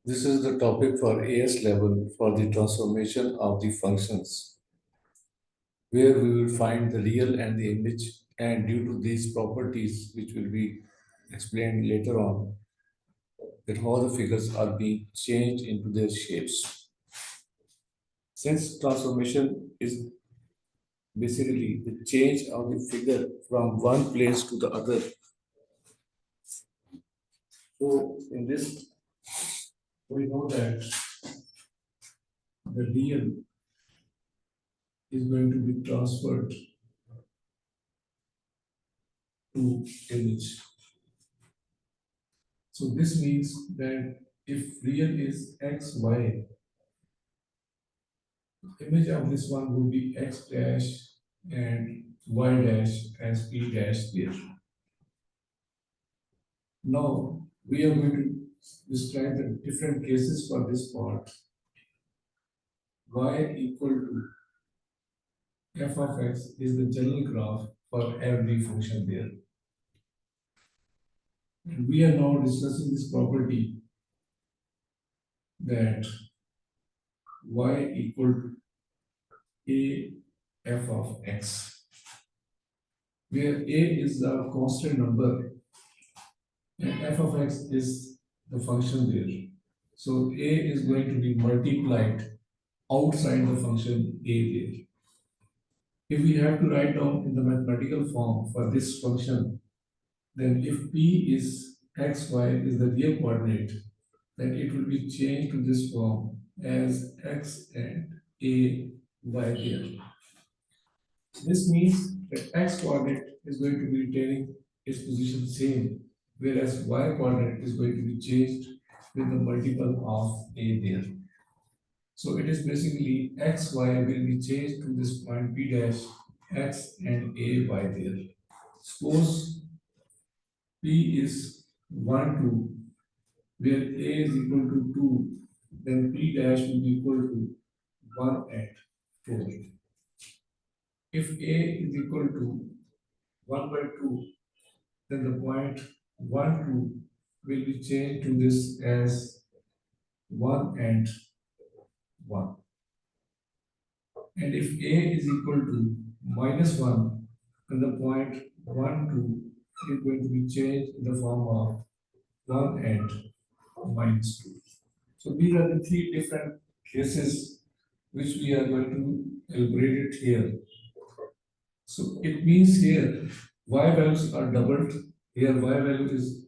This is the topic for AS level for the transformation of the functions, where we will find the real and the image, and due to these properties, which will be explained later on, that how the figures are being changed into their shapes. Since transformation is basically the change of the figure from one place to the other, so in this, we know that the real is going to be transferred to image. So this means that if real is x, y, image of this one would be x dash and y dash as p dash there. Now we are going to describe the different cases for this part. Y equal to f of x is the general graph for every function there. And we are now discussing this property that y equal to a f of x, where a is the constant number and f of x is the function there. So a is going to be multiplied outside the function a there. If we have to write down in the mathematical form for this function, then if p is xy is the real coordinate, then it will be changed to this form as x and a y there. This means that x coordinate is going to be retaining its position same, whereas y coordinate is going to be changed with the multiple of a there. So it is basically x, y will be changed to this point p dash x and a, y there. Suppose p is 1, 2, where a is equal to 2, then p dash will be equal to 1 and 4. If a is equal to 1 by 2, then the point 1, 2 will be changed to this as 1 and 1. And if a is equal to minus 1, then the point 1, 2 is going to be changed in the form of 1 and minus 2. So these are the three different cases which we are going to elaborate it here. So it means here y values are doubled. Here y value is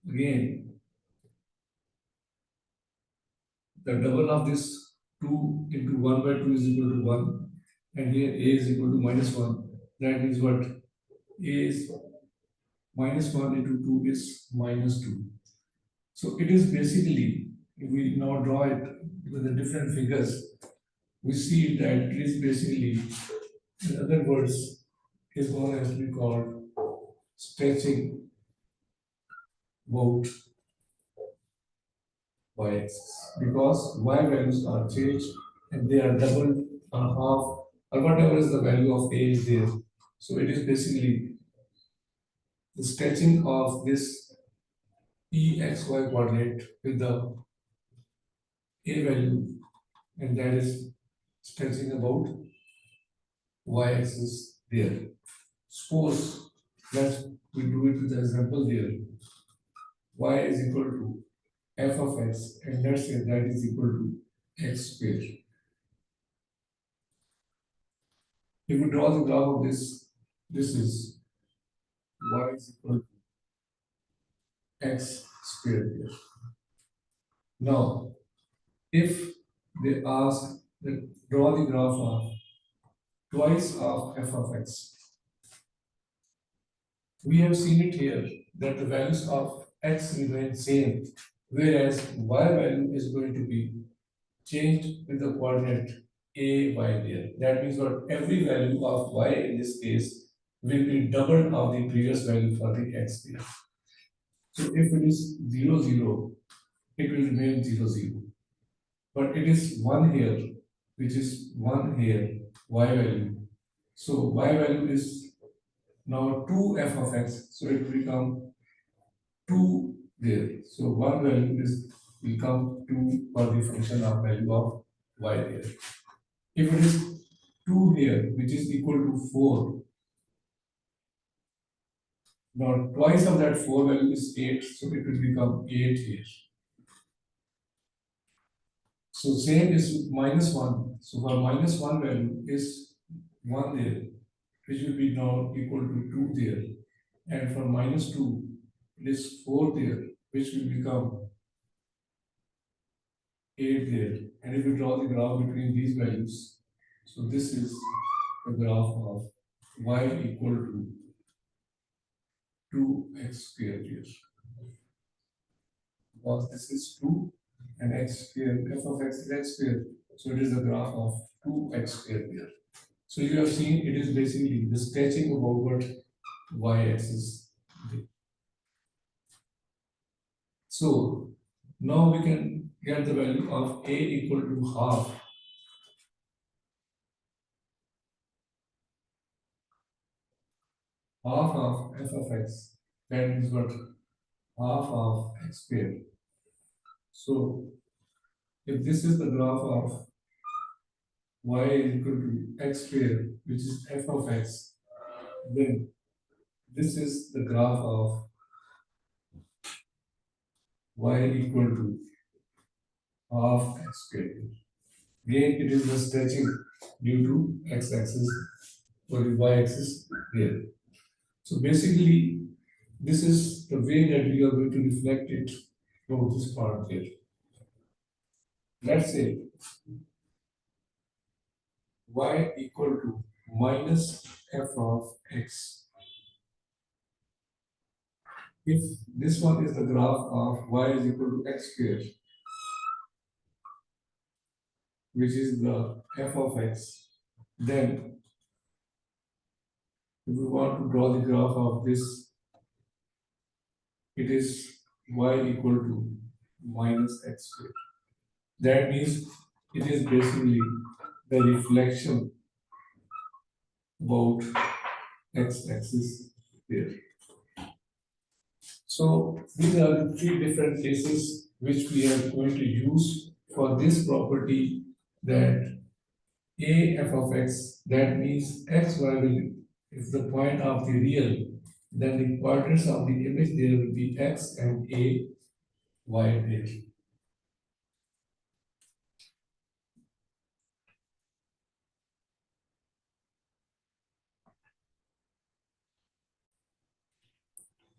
again the double of this 2 into 1 by 2 is equal to 1, and here a is equal to minus 1. That is what a is minus 1 into 2 is minus 2. So it is basically, if we now draw it with the different figures, we see that it is basically, in other words, is known as we called stretching about y-axis, because y values are changed and they are doubled or half or whatever is the value of a is there. So it is basically the stretching of this pxy coordinate with the a value, and that is stretching about y-axis there. Suppose that we do it with the example there. Y is equal to f of x, and let's say that is equal to x square. If we draw the graph of this is y is equal to x square here. Now, if they ask that draw the graph of twice of f of x, we have seen it here that the values of x remain same, whereas y value is going to be changed with the coordinate a, y there. That means that every value of y in this case will be double of the previous value for the x there. So if it is 0, 0, it will remain 0, 0. But it is 1 here, which is 1 here, y value. So y value is now 2 f of x, so it will become 2 there. So 1 value is will come 2 for the function of value of y there. If it is 2 here, which is equal to 4, now twice of that 4 value is 8, so it will become 8 here. So same is with -1. So for -1 value is 1 there, which will be now equal to 2 there. And for -2, it is 4 there, which will become 8 there. And if we draw the graph between these values, so this is the graph of y equal to 2x squared here. Because this is 2 and x squared, f of x is x squared. So it is the graph of 2x squared here. So you have seen it is basically the sketching about what y-axis did. So now we can get the value of a equal to half of f of x. That means what? Half of x squared. So if this is the graph of y is equal to x squared, which is f of x, then this is the graph of y equal to half x squared. Again, it is the stretching due to x-axis or the y-axis here. So basically, this is the way that we are going to reflect it from this part here. Let's say y equal to minus f of x. If this one is the graph of y is equal to x squared, which is the f of x, then if we want to draw the graph of this, it is y equal to minus x squared. That means it is basically the reflection about x-axis here. So these are the 3 different cases which we are going to use for this property that a f of x, that means x y will, if the point of the real, then the coordinates of the image there will be x and a y there.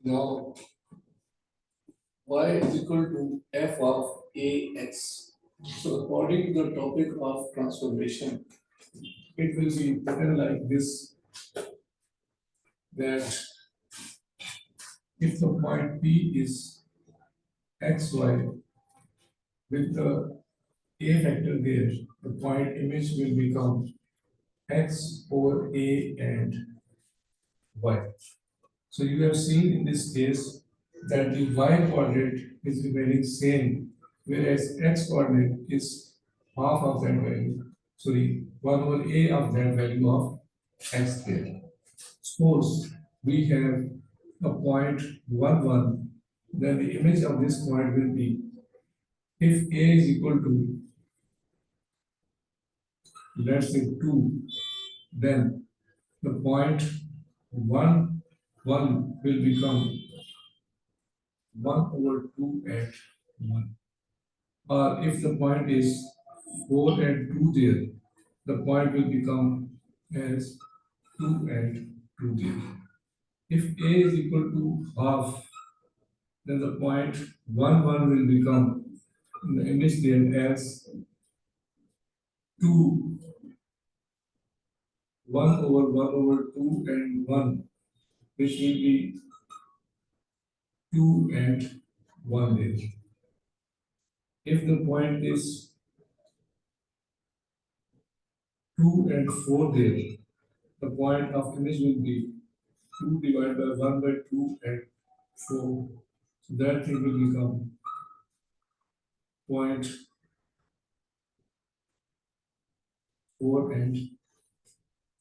Now y is equal to f of ax. So according to the topic of transformation, it will be written like this, that if the point P is xy with the a factor there, the point image will become x over a and y. So you have seen in this case that the y coordinate is remaining same, whereas x coordinate is half of that value. Sorry, 1 over a of that value of x there. Suppose we have a point 1, 1, then the image of this point will be, if a is equal to, let's say 2, then the point 1, 1 will become 1 over 2 at 1. Or if the point is 4 and 2 there, the point will become as 2 and 2 there. If a is equal to half, then the point 1, 1 will become in the image there as 2, 1 over 1 over 2 and 1, which will be 2 and 1 there. If the point is 2 and 4 there, the point of image will be 2 divided by 1 by 2 and 4. So that thing will become point 4 and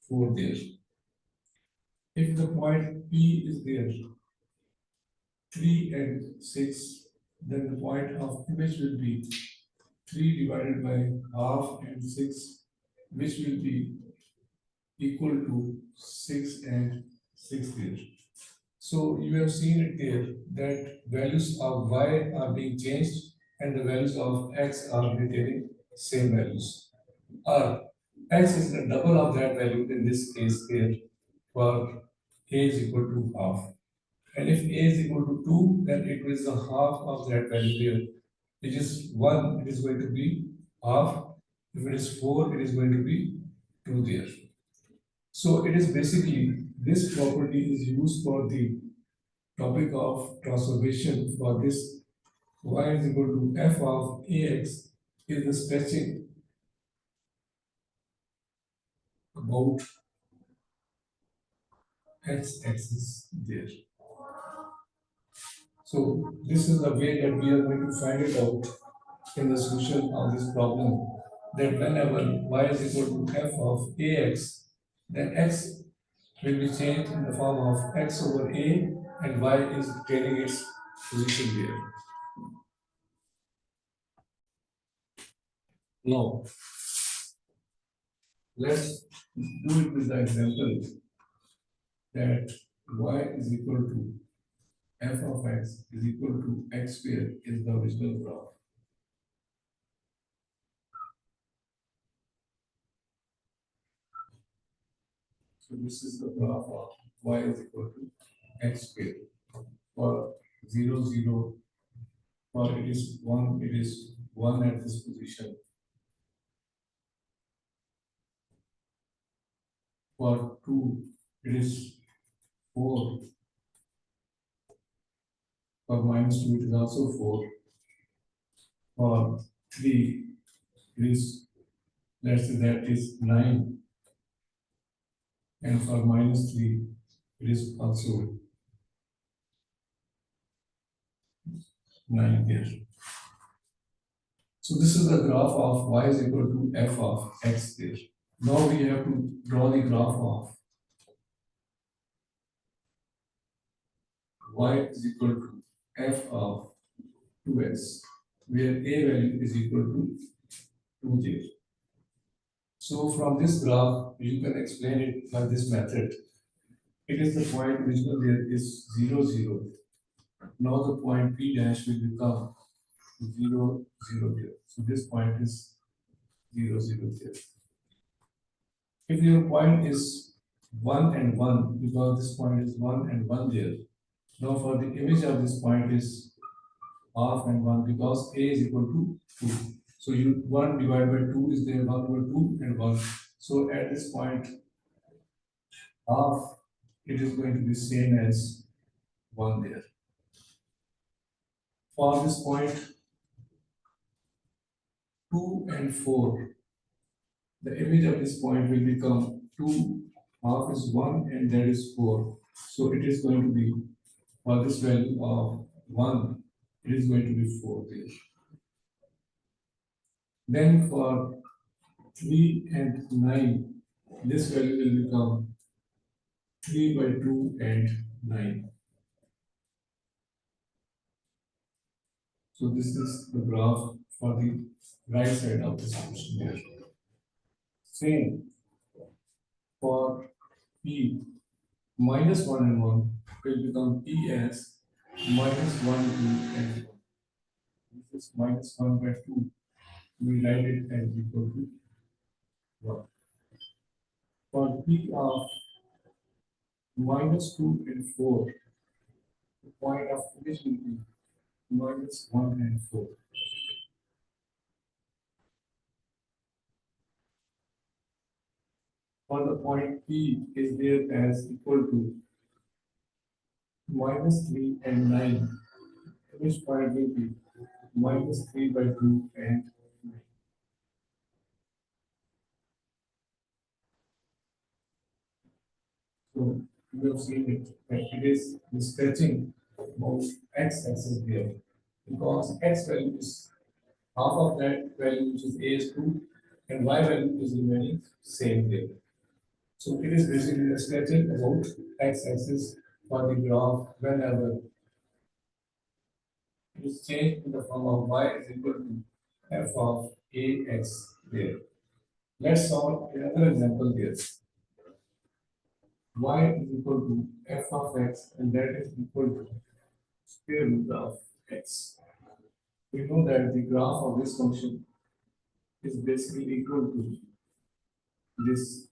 4 there. If the point P is there, 3 and 6, then the point of image will be 3 divided by half and 6, which will be equal to 6 and 6 there. So you have seen it there that values of y are being changed and the values of x are retaining same values. Or x is the double of that value in this case here for a is equal to half. And if a is equal to 2, then it is the half of that value there. It is 1, it is going to be half. If it is 4, it is going to be 2 there. So it is basically this property is used for the topic of transformation for this y is equal to f of ax is the stretching about x-axis there. So this is the way that we are going to find it out in the solution of this problem, that whenever y is equal to f of ax, then x will be changed in the form of x over a and y is retaining its position there. Now, let's do it with the example that y is equal to f of x is equal to x square is the original graph. So this is the graph of y is equal to x square. For 0, 0, for it is 1 at this position. For 2, it is 4. For -2, it is also 4. For 3, it is, let's say that is 9. And for -3, it is also 9 here. So this is the graph of y is equal to f of x there. Now we have to draw the graph of y is equal to f of 2s, where a value is equal to 2 there. So from this graph, you can explain it by this method. It is the point original there is 0, 0. Now the point P dash will become 0, 0 there. So this point is 0, 0 there. If your point is 1 and 1, because this point is 1 and 1 there. Now for the image of this point is half and 1 because a is equal to 2. So you 1 divided by 2 is there, 1 over 2 and 1. So at this point, half, it is going to be same as 1 there. For this point 2 and 4, the image of this point will become 2, half is 1 and that is 4. So it is going to be, for this value of 1, it is going to be 4 there. Then for 3 and 9, this value will become 3 by 2 and 9. So this is the graph for the right side of the solution here. Same for P minus 1 and 1 will become P as minus 1, 2 and 1. This is minus 1 by 2. We write it as equal to 1. For P of minus 2 and 4, the point of image will be minus 1 and 4. For the point P is there as equal to minus 3 and 9, which point will be minus 3 by 2 and 9. So you have seen it, that it is the stretching of x-axis here, because x value is half of that value, which is a is 2, and y value is remaining same here. So it is basically the stretching about x-axis for the graph whenever it is changed in the form of y is equal to f of ax there. Let's solve another example here. Y is equal to f of x, and that is equal to square root of x. We know that the graph of this function is basically equal to this.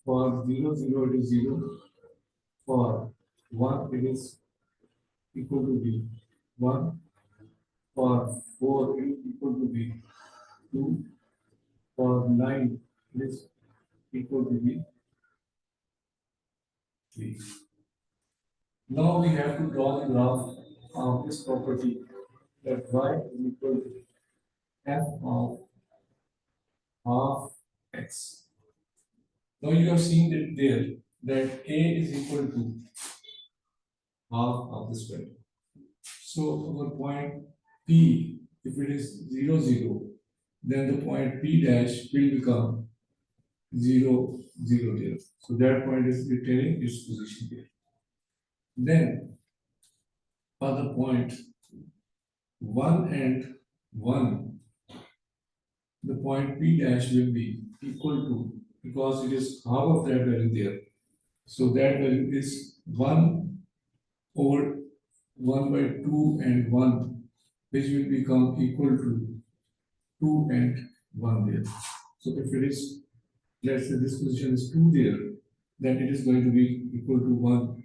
For 0, 0 it is 0. For 1 it is equal to be 1. For 4 it is equal to be 2. For 9 it is equal to be 3. Now we have to draw the graph of this property that y is equal to f of half x. Now you have seen it there that a is equal to half of the square. So our point P, if it is 0, 0, then the point P dash will become 0, 0 there. So that point is retaining its position here. Then for the point 1 and 1, the point P dash will be equal to, because it is half of that value there. So that value is 1 over 1 by 2 and 1, which will become equal to 2 and 1 there. So if it is, let's say this position is 2 there, then it is going to be equal to 1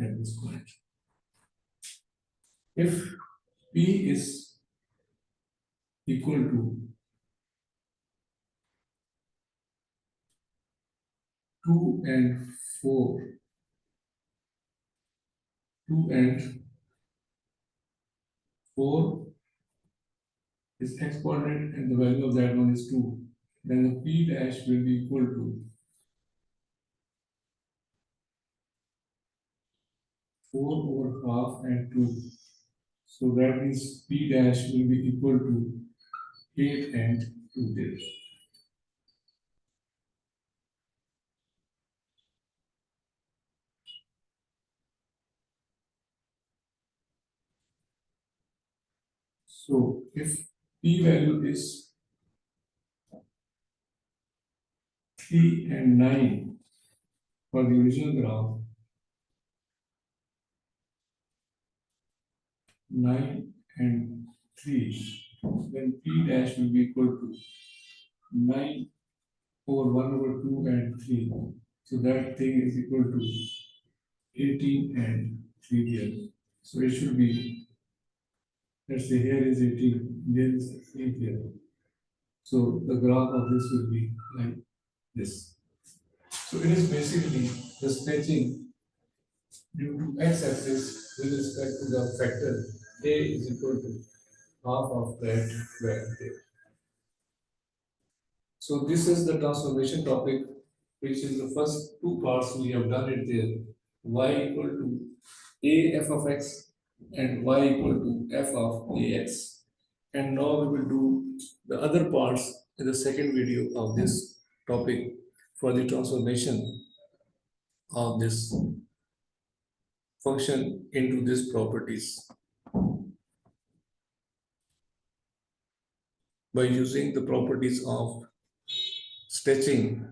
at this point. If P is equal to 2 and 4, 2 and 4 is exponent and the value of that one is 2, then the P dash will be equal to 4 over half and 2. So that means P dash will be equal to 8 and 2 there. So if P value is 3 and 9 for the original graph, 9 and 3, then P dash will be equal to 9 over 1 over 2 and 3. So that thing is equal to 18 and 3 here. So it should be, let's say here is 18, there is 3 here. So the graph of this will be like this. So it is basically the stretching due to x-axis with respect to the factor a is equal to half of that value. So this is the transformation topic, which is the first two parts we have done it there. Y equal to a f of x and y equal to f of ax. And now we will do the other parts in the second video of this topic for the transformation of this function into these properties by using the properties of stretching,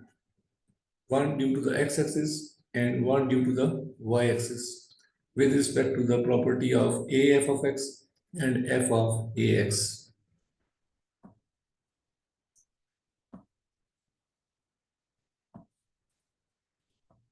one due to the x-axis and one due to the y-axis with respect to the property of a f of x and f of ax.